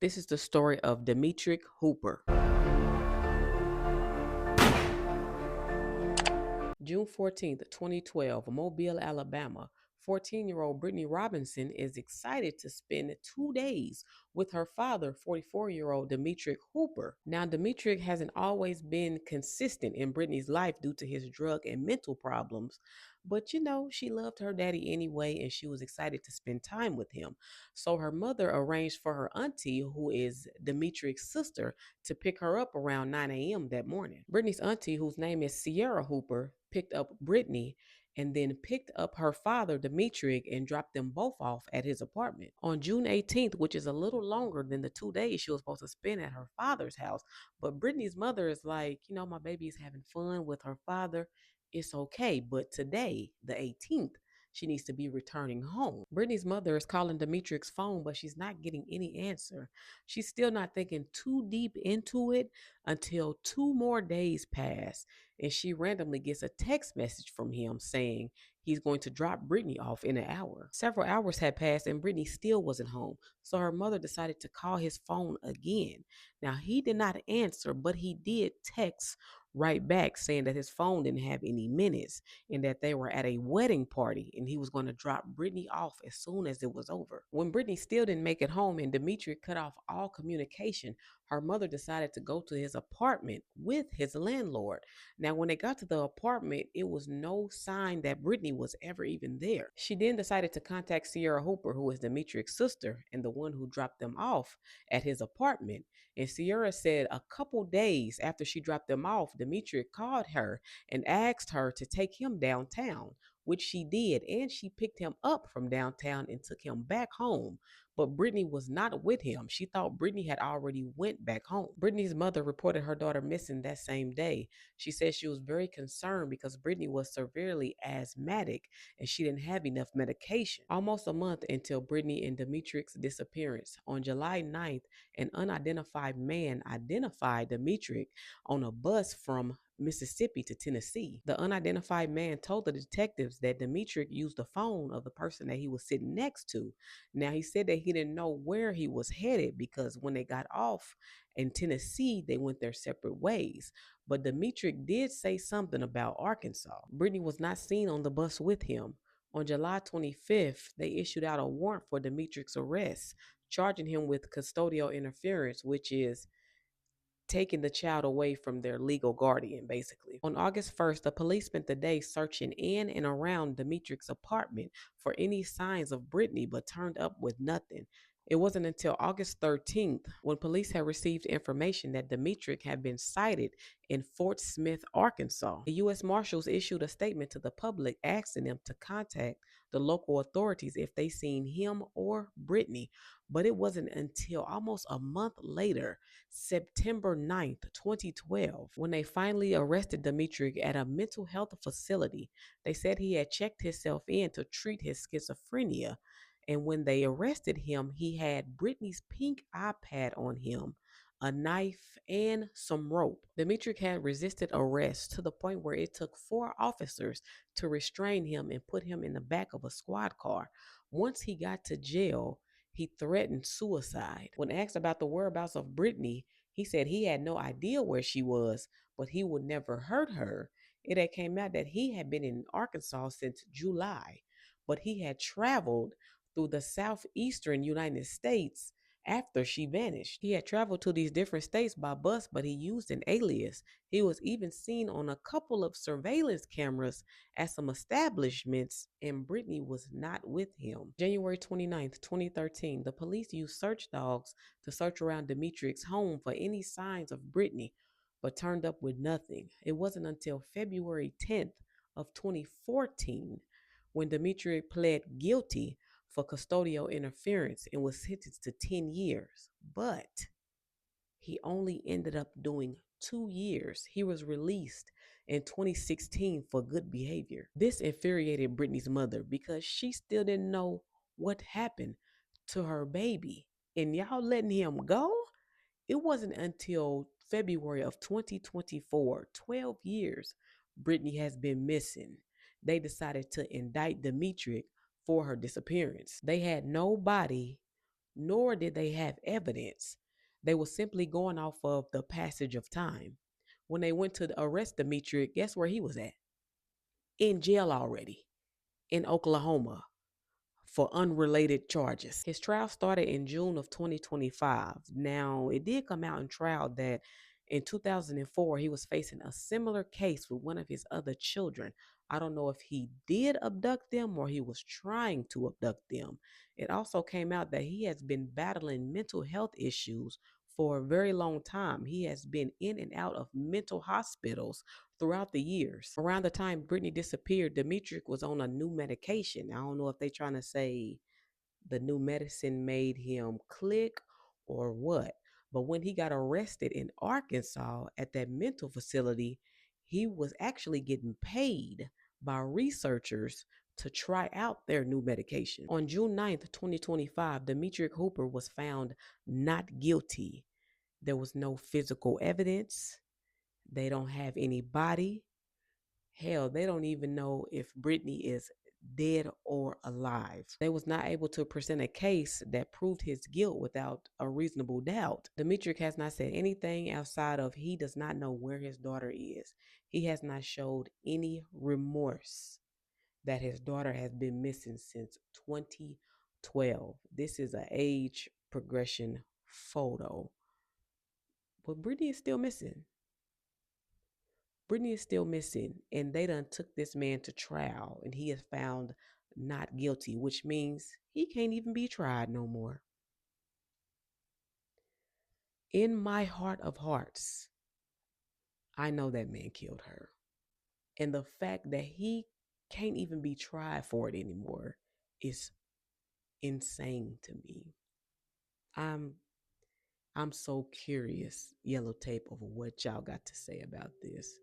This is the story of Demetric Hooper. June 14th, 2012, Mobile, Alabama. 14-year-old Britney Robinson is excited to spend 2 days with her father, 44-year-old Demetric Hooper. Now, Demetric hasn't always been consistent in Britney's life due to his drug and mental problems, but she loved her daddy anyway, and she was excited to spend time with him. So her mother arranged for her auntie, who is Demetric's sister, to pick her up around 9 a.m. that morning. Brittany's auntie, whose name is Sierra Hooper, picked up Brittany and then picked up her father, Dmitri, and dropped them both off at his apartment. On June 18th, which is a little longer than the 2 days she was supposed to spend at her father's house, but Brittany's mother is like, my baby is having fun with her father. It's okay. But today, the 18th, she needs to be returning home. Brittany's mother is calling Demetric's phone, but she's not getting any answer. She's still not thinking too deep into it until 2 more days pass, and she randomly gets a text message from him saying he's going to drop Brittany off in an hour. Several hours had passed and Brittany still wasn't home, so her mother decided to call his phone again. Now, he did not answer, but he did text right back saying that his phone didn't have any minutes and that they were at a wedding party and he was going to drop Brittany off as soon as it was over. When Brittany still didn't make it home and Dimitri cut off all communication, her mother decided to go to his apartment with his landlord. Now, when they got to the apartment, it was no sign that Brittany was ever even there. She then decided to contact Sierra Hooper, who is Demetric's sister and the one who dropped them off at his apartment. And Sierra said a couple days after she dropped them off, Demetric called her and asked her to take him downtown, which she did. And she picked him up from downtown and took him back home. But Brittany was not with him. She thought Brittany had already went back home. Brittany's mother reported her daughter missing that same day. She said she was very concerned because Brittany was severely asthmatic and she didn't have enough medication. Almost a month until Brittany and Demetric's disappearance. On July 9th, an unidentified man identified Dmitri on a bus from Mississippi to Tennessee. The unidentified man told the detectives that Dmitri used the phone of the person that he was sitting next to. Now, he said that he didn't know where he was headed because when they got off in Tennessee, they went their separate ways. But Dmitri did say something about Arkansas. Brittany was not seen on the bus with him. On July 25th, they issued out a warrant for Dimitri's arrest, charging him with custodial interference, which is taking the child away from their legal guardian, basically. On August 1st, the police spent the day searching in and around Demetric's apartment for any signs of Brittany, but turned up with nothing. It wasn't until August 13th when police had received information that Demetric had been sighted in Fort Smith, Arkansas. The U.S. Marshals issued a statement to the public asking them to contact the local authorities if they seen him or Brittany, but it wasn't until almost a month later, September 9th, 2012, when they finally arrested Dmitri at a mental health facility. They said he had checked himself in to treat his schizophrenia. And when they arrested him, he had Brittany's pink iPad on him, a knife, and some rope. Dmitri had resisted arrest to the point where it took 4 officers to restrain him and put him in the back of a squad car. Once he got to jail, he threatened suicide. When asked about the whereabouts of Brittany, he said he had no idea where she was, but he would never hurt her. It had came out that he had been in Arkansas since July, but he had traveled through the southeastern United States after she vanished. He had traveled to these different states by bus, but he used an alias. He was even seen on a couple of surveillance cameras at some establishments, and Brittany was not with him. January 29th, 2013, the police used search dogs to search around Demetric's home for any signs of Brittany, but turned up with nothing. It wasn't until February 10th of 2014 when Dmitri pled guilty for custodial interference and was sentenced to 10 years. But he only ended up doing 2 years. He was released in 2016 for good behavior. This infuriated Brittany's mother because she still didn't know what happened to her baby. And y'all letting him go? It wasn't until February of 2024, 12 years, Brittany has been missing. They decided to indict Demetric for her disappearance. They had no body nor did they have evidence. They were simply going off of the passage of time. When they went to arrest Demetric, guess where he was at? In jail already in Oklahoma for unrelated charges. His trial started in June of 2025. Now, it did come out in trial that in 2004, he was facing a similar case with one of his other children. I don't know if he did abduct them or he was trying to abduct them. It also came out that he has been battling mental health issues for a very long time. He has been in and out of mental hospitals throughout the years. Around the time Britney disappeared, Demetric was on a new medication. I don't know if they're trying to say the new medicine made him click or what. But when he got arrested in Arkansas at that mental facility, he was actually getting paid by researchers to try out their new medication. On June 9th, 2025, Demetric Hooper was found not guilty. There was no physical evidence. They don't have any body. Hell, they don't even know if Britney is dead or alive. They was not able to present a case that proved his guilt without a reasonable doubt. Demetric has not said anything outside of he does not know where his daughter is. He has not showed any remorse that his daughter has been missing since 2012. This is an age progression photo. But Britney is still missing. Britney is still missing, and they done took this man to trial, and he is found not guilty, which means he can't even be tried no more. In my heart of hearts, I know that man killed her. And the fact that he can't even be tried for it anymore is insane to me. I'm I'm so curious, Yellow Tape, of what y'all got to say about this.